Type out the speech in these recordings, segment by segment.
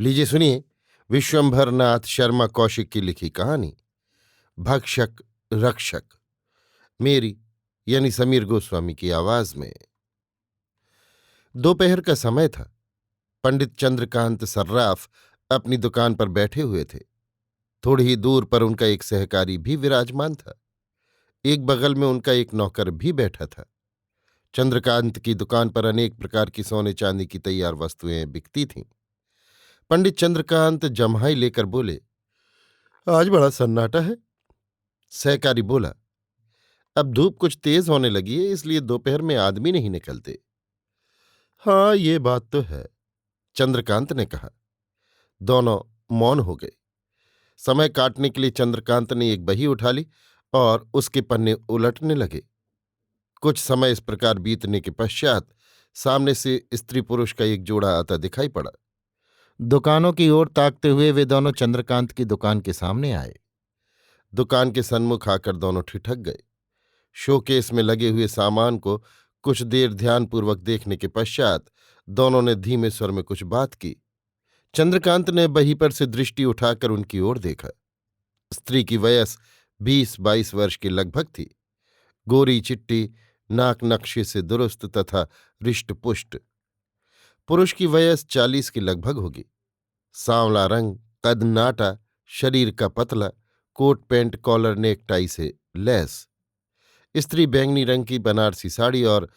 लीजिए सुनिए विश्वंभर नाथ शर्मा कौशिक की लिखी कहानी भक्षक रक्षक। मेरी यानी समीर गोस्वामी की आवाज में। दोपहर का समय था। पंडित चंद्रकांत सर्राफ अपनी दुकान पर बैठे हुए थे। थोड़ी ही दूर पर उनका एक सहकारी भी विराजमान था। एक बगल में उनका एक नौकर भी बैठा था। चंद्रकांत की दुकान पर अनेक प्रकार की सोने चांदी की तैयार वस्तुएं बिकती थीं। पंडित चंद्रकांत जम्हाई लेकर बोले, आज बड़ा सन्नाटा है। सहकारी बोला, अब धूप कुछ तेज होने लगी है, इसलिए दोपहर में आदमी नहीं निकलते। हाँ, ये बात तो है, चंद्रकांत ने कहा। दोनों मौन हो गए। समय काटने के लिए चंद्रकांत ने एक बही उठा ली और उसके पन्ने उलटने लगे। कुछ समय इस प्रकार बीतने के पश्चात सामने से स्त्री पुरुष का एक जोड़ा आता दिखाई पड़ा। दुकानों की ओर ताकते हुए वे दोनों चंद्रकांत की दुकान के सामने आए। दुकान के सन्मुख आकर दोनों ठिठक गए। शोकेस में लगे हुए सामान को कुछ देर ध्यानपूर्वक देखने के पश्चात दोनों ने धीमे स्वर में कुछ बात की। चंद्रकांत ने बही पर से दृष्टि उठाकर उनकी ओर देखा। स्त्री की वयस 20-22 वर्ष के लगभग थी। गोरी चिट्टी, नाक नक्शे से दुरुस्त तथा रिष्टपुष्ट। पुरुष की वयस 40 के लगभग होगी। सांवला रंग, कद नाटा, शरीर का पतला, कोट पैंट कॉलर नेकटाई से लैस। स्त्री बैंगनी रंग की बनारसी साड़ी और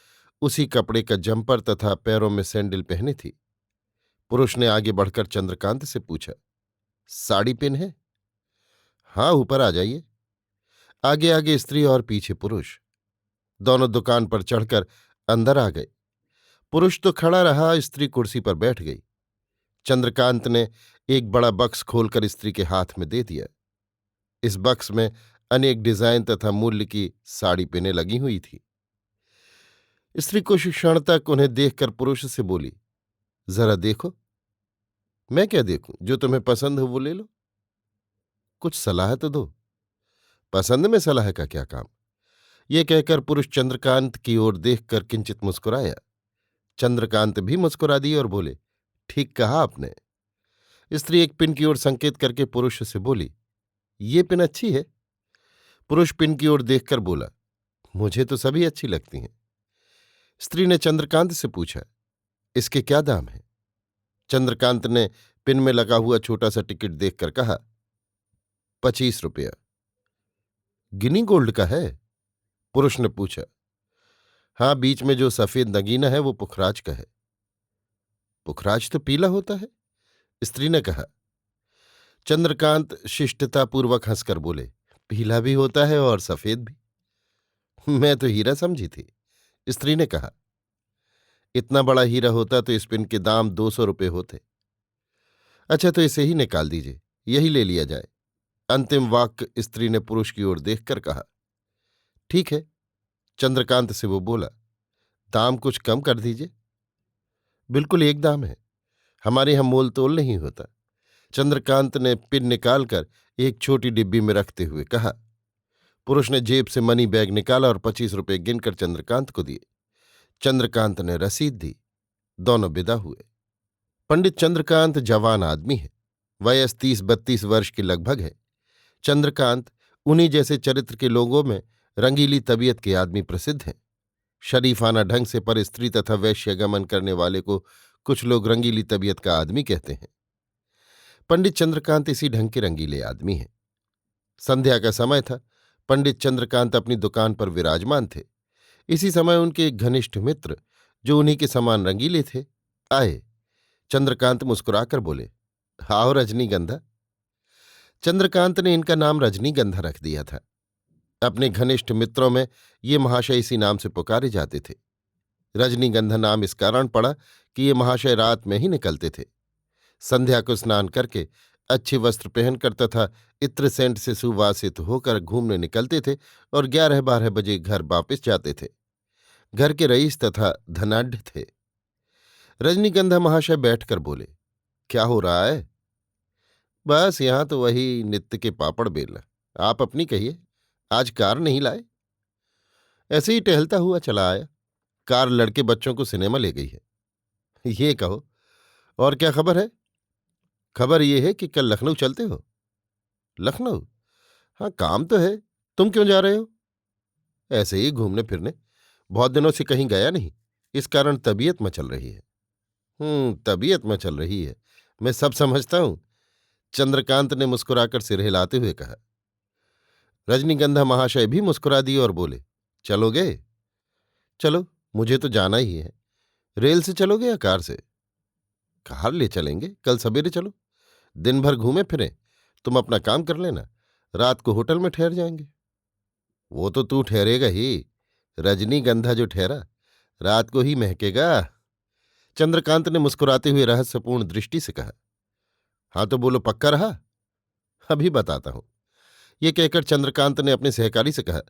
उसी कपड़े का जंपर तथा पैरों में सैंडल पहने थी। पुरुष ने आगे बढ़कर चंद्रकांत से पूछा, साड़ी पिन है? हाँ, ऊपर आ जाइए। आगे आगे स्त्री और पीछे पुरुष। दोनों दुकान पर चढ़कर अंदर आ गए। पुरुष तो खड़ा रहा, स्त्री कुर्सी पर बैठ गई। चंद्रकांत ने एक बड़ा बक्स खोलकर स्त्री के हाथ में दे दिया। इस बक्स में अनेक डिजाइन तथा मूल्य की साड़ी पिनें लगी हुई थी। स्त्री कुछ क्षण तक उन्हें देखकर पुरुष से बोली, जरा देखो। मैं क्या देखूं? जो तुम्हें पसंद हो वो ले लो। कुछ सलाह तो दो। पसंद में सलाह का क्या काम? ये कहकर पुरुष चंद्रकांत की ओर देखकर किंचित मुस्कुराया। चंद्रकांत भी मुस्कुरा दिए और बोले, ठीक कहा आपने। स्त्री एक पिन की ओर संकेत करके पुरुष से बोली, ये पिन अच्छी है। पुरुष पिन की ओर देखकर बोला, मुझे तो सभी अच्छी लगती हैं। स्त्री ने चंद्रकांत से पूछा, इसके क्या दाम है? चंद्रकांत ने पिन में लगा हुआ छोटा सा टिकट देखकर कहा, 25 रुपया। गिनी गोल्ड का है? पुरुष ने पूछा। हाँ, बीच में जो सफेद नगीना है वो पुखराज का है। पुखराज तो पीला होता है, स्त्री ने कहा। चंद्रकांत शिष्टतापूर्वक हंसकर बोले, पीला भी होता है और सफेद भी। मैं तो हीरा समझी थी, स्त्री ने कहा। इतना बड़ा हीरा होता तो इस पिन के दाम 200 रुपये होते। अच्छा, तो इसे ही निकाल दीजिए, यही ले लिया जाए। अंतिम वाक्य स्त्री ने पुरुष की ओर देखकर कहा। ठीक है, चंद्रकांत से वो बोला, दाम कुछ कम कर दीजिए। बिल्कुल एक दाम है, हमारे यहां मोल तोल नहीं होता। चंद्रकांत ने पिन निकालकर एक छोटी डिब्बी में रखते हुए कहा। पुरुष ने जेब से मनी बैग निकाला और 25 रुपये गिनकर चंद्रकांत को दिए। चंद्रकांत ने रसीद दी। दोनों विदा हुए। पंडित चंद्रकांत जवान आदमी है। वयस 30-32 वर्ष के लगभग है। चंद्रकांत उन्हीं जैसे चरित्र के लोगों में रंगीली तबीयत के आदमी प्रसिद्ध हैं। शरीफाना ढंग से पर स्त्री तथा वैश्यगमन करने वाले को कुछ लोग रंगीली तबीयत का आदमी कहते हैं। पंडित चंद्रकांत इसी ढंग के रंगीले आदमी हैं। संध्या का समय था। पंडित चंद्रकांत अपनी दुकान पर विराजमान थे। इसी समय उनके एक घनिष्ठ मित्र, जो उन्हीं के समान रंगीले थे, आए। चंद्रकांत मुस्कुराकर बोले, आओ रजनीगंधा। चंद्रकांत ने इनका नाम रजनीगंधा रख दिया था। अपने घनिष्ठ मित्रों में ये महाशय इसी नाम से पुकारे जाते थे। रजनीगंधा नाम इस कारण पड़ा कि ये महाशय रात में ही निकलते थे। संध्या को स्नान करके अच्छे वस्त्र पहनकर तथा इत्र सेंट से सुवासित होकर घूमने निकलते थे और 11-12 बजे घर वापस जाते थे। घर के रईस तथा धनाढ्य थे। रजनीगंधा महाशय बैठकर बोले, क्या हो रहा है? बस यहां तो वही नित्य के पापड़ बेलना। आप अपनी कहिए, आज कार नहीं लाए? ऐसे ही टहलता हुआ चला आया। कार लड़के बच्चों को सिनेमा ले गई है। ये कहो, और क्या खबर है? खबर ये है कि कल लखनऊ चलते हो। लखनऊ? हाँ, काम तो है। तुम क्यों जा रहे हो? ऐसे ही घूमने फिरने। बहुत दिनों से कहीं गया नहीं, इस कारण तबीयत मचल रही है। तबीयत मचल रही है। मैं सब समझता हूं। चंद्रकांत ने मुस्कुराकर सिर हिलाते हुए कहा। रजनीगंधा महाशय भी मुस्कुरा दिए और बोले, चलोगे? चलो, मुझे तो जाना ही है। रेल से चलोगे या कार से? कार ले चलेंगे, कल सवेरे चलो। दिन भर घूमे फिरें। तुम अपना काम कर लेना, रात को होटल में ठहर जाएंगे। वो तो तू ठहरेगा ही। रजनीगंधा जो ठहरा, रात को ही महकेगा। चंद्रकांत ने मुस्कुराते हुए रहस्यपूर्ण दृष्टि से कहा। हाँ तो बोलो, पक्का रहा? अभी बताता हूं। ये कहकर चंद्रकांत ने अपने सहकारी से कहा,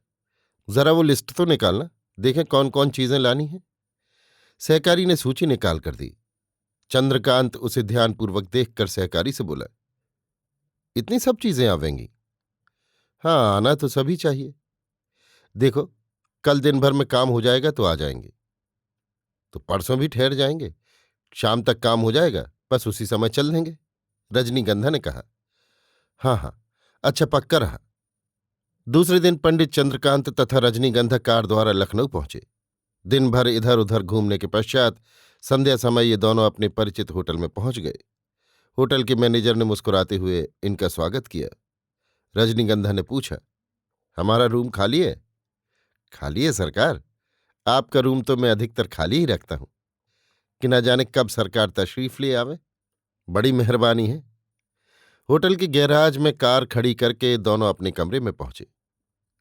जरा वो लिस्ट तो निकालना, देखें कौन कौन चीजें लानी हैं। सहकारी ने सूची निकाल कर दी। चंद्रकांत उसे ध्यानपूर्वक देखकर सहकारी से बोला, इतनी सब चीजें आवेंगी? हाँ, आना तो सभी चाहिए। देखो, कल दिन भर में काम हो जाएगा तो आ जाएंगे। तो परसों भी ठहर जाएंगे, शाम तक काम हो जाएगा, बस उसी समय चल देंगे। रजनीगंधा ने कहा। हाँ हाँ, अच्छा पक्का रहा। दूसरे दिन पंडित चंद्रकांत तथा रजनीगंधा कार द्वारा लखनऊ पहुंचे। दिन भर इधर उधर घूमने के पश्चात संध्या समय ये दोनों अपने परिचित होटल में पहुंच गए। होटल के मैनेजर ने मुस्कुराते हुए इनका स्वागत किया। रजनीगंधा ने पूछा, हमारा रूम खाली है? खाली है सरकार। आपका रूम तो मैं अधिकतर खाली ही रखता हूं कि न जाने कब सरकार तशरीफ ले आवे। बड़ी मेहरबानी है। होटल के गैराज में कार खड़ी करके दोनों अपने कमरे में पहुंचे।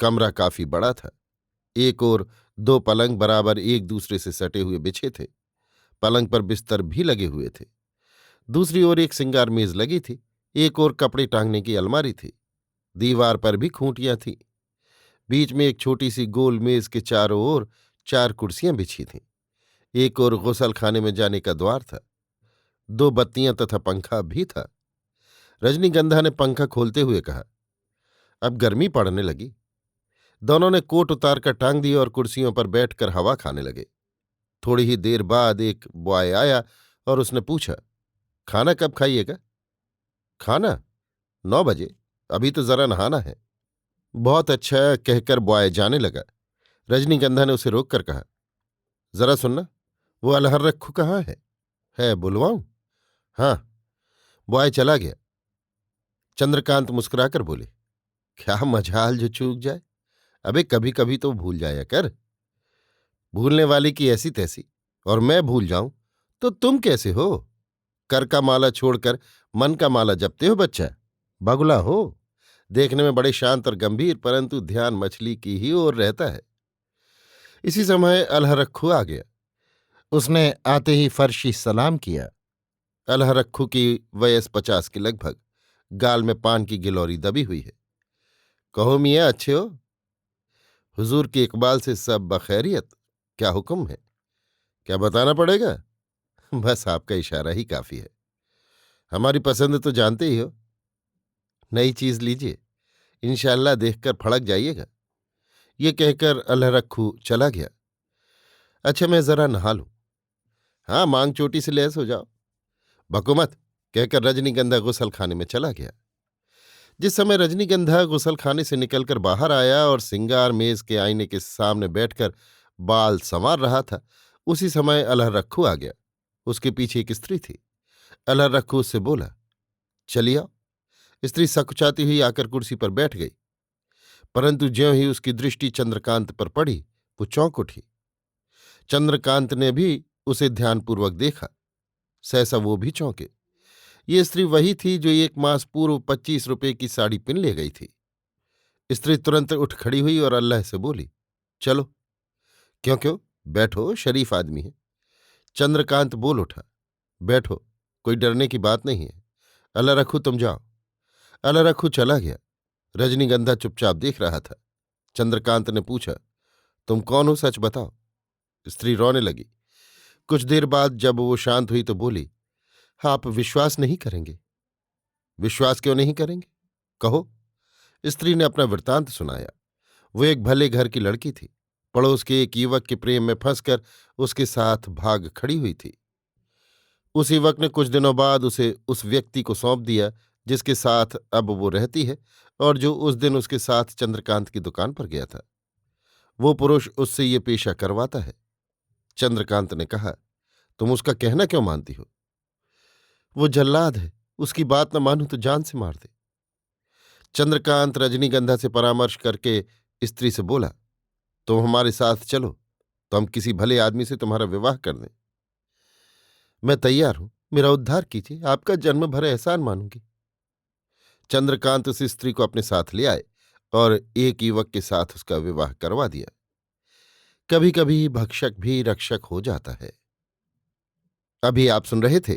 कमरा काफी बड़ा था। एक ओर दो पलंग बराबर एक दूसरे से सटे हुए बिछे थे। पलंग पर बिस्तर भी लगे हुए थे। दूसरी ओर एक सिंगार मेज लगी थी। एक ओर कपड़े टांगने की अलमारी थी। दीवार पर भी खूंटियां थीं। बीच में एक छोटी सी गोल मेज के चारों ओर चार कुर्सियां बिछी थीं। एक ओर गुसल खाने में जाने का द्वार था। दो बत्तियां तथा पंखा भी था। रजनीगंधा ने पंखा खोलते हुए कहा, अब गर्मी पड़ने लगी। दोनों ने कोट उतार कर टांग दिए और कुर्सियों पर बैठकर हवा खाने लगे। थोड़ी ही देर बाद एक बॉय आया और उसने पूछा, खाना कब खाइएगा? खाना? 9 बजे। अभी तो जरा नहाना है। बहुत अच्छा, कहकर बॉय जाने लगा। रजनीगंधा ने उसे रोककर कहा, जरा सुनना, वो अलहर रखू कहाँ है बुलवाऊं? हाँ। बॉय चला गया। चंद्रकांत मुस्कुराकर बोले, क्या मजाल जो चूक जाए। अबे कभी कभी तो भूल जाया कर। भूलने वाले की ऐसी तैसी। और मैं भूल जाऊं तो तुम कैसे हो? कर का माला छोड़कर मन का माला जपते हो बच्चा। बगुला हो। देखने में बड़े शांत और गंभीर, परंतु ध्यान मछली की ही ओर रहता है। इसी समय अलहरख्खू आ गया। उसने आते ही फर्शी सलाम किया। अलहरख्खू की वयस 50 के लगभग। गाल में पान की गिलौरी दबी हुई है। कहो मियाँ, अच्छे हो? हुजूर के इकबाल से सब बखैरियत। क्या हुक्म है? क्या बताना पड़ेगा? बस आपका इशारा ही काफी है। हमारी पसंद तो जानते ही हो। नई चीज लीजिए, इंशाअल्लाह देखकर फड़क जाइएगा। ये कहकर अलहरख्खू चला गया। अच्छा, मैं जरा नहा लूं। हाँ, मांग चोटी से लैस हो जाओ। बकुमत, कहकर रजनीगंधा गुसल खाने में चला गया। जिस समय रजनीगंधा गुसल खाने से निकलकर बाहर आया और सिंगार मेज के आईने के सामने बैठकर बाल संवार रहा था, उसी समय अलहरख्खू आ गया। उसके पीछे एक स्त्री थी। अलहरख्खू उससे बोला, चलिए आओ। स्त्री सकुचाती हुई आकर कुर्सी पर बैठ गई, परंतु ज्यों ही उसकी दृष्टि चंद्रकांत पर पड़ी, वो चौंक उठी। चंद्रकांत ने भी उसे ध्यानपूर्वक देखा। सहसा वो भी चौंके। ये स्त्री वही थी जो 1 मास पूर्व 25 रुपए की साड़ी पिन ले गई थी। स्त्री तुरंत उठ खड़ी हुई और अल्लाह से बोली, चलो। क्यों क्यों, बैठो, शरीफ आदमी है। चंद्रकांत बोल उठा, बैठो, कोई डरने की बात नहीं है। अल्लाह रखू, तुम जाओ। अल्लाह रखू चला गया। रजनीगंधा चुपचाप देख रहा था। चंद्रकांत ने पूछा, तुम कौन हो, सच बताओ। स्त्री रोने लगी। कुछ देर बाद जब वो शांत हुई तो बोली, आप विश्वास नहीं करेंगे। विश्वास क्यों नहीं करेंगे? कहो। स्त्री ने अपना वृत्तांत सुनाया। वो एक भले घर की लड़की थी। पड़ोस के एक युवक के प्रेम में फंसकर उसके साथ भाग खड़ी हुई थी। उसी वक्त ने कुछ दिनों बाद उसे उस व्यक्ति को सौंप दिया जिसके साथ अब वो रहती है और जो उस दिन उसके साथ चंद्रकांत की दुकान पर गया था। वो पुरुष उससे ये पेशा करवाता है। चंद्रकांत ने कहा, तुम उसका कहना क्यों मानती हो? वो जल्लाद है, उसकी बात न मानूं तो जान से मार दे। चंद्रकांत रजनीगंधा से परामर्श करके स्त्री से बोला, तुम हमारे साथ चलो तो हम किसी भले आदमी से तुम्हारा विवाह कर दें। मैं तैयार हूं, मेरा उद्धार कीजिए, आपका जन्म भर एहसान मानूंगी। चंद्रकांत उस स्त्री को अपने साथ ले आए और एक युवक के साथ उसका विवाह करवा दिया। कभी कभी भक्षक भी रक्षक हो जाता है। अभी आप सुन रहे थे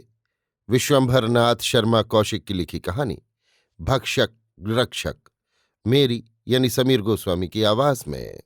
विश्वंभर नाथ शर्मा कौशिक की लिखी कहानी भक्षक रक्षक, मेरी यानी समीर गोस्वामी की आवाज में।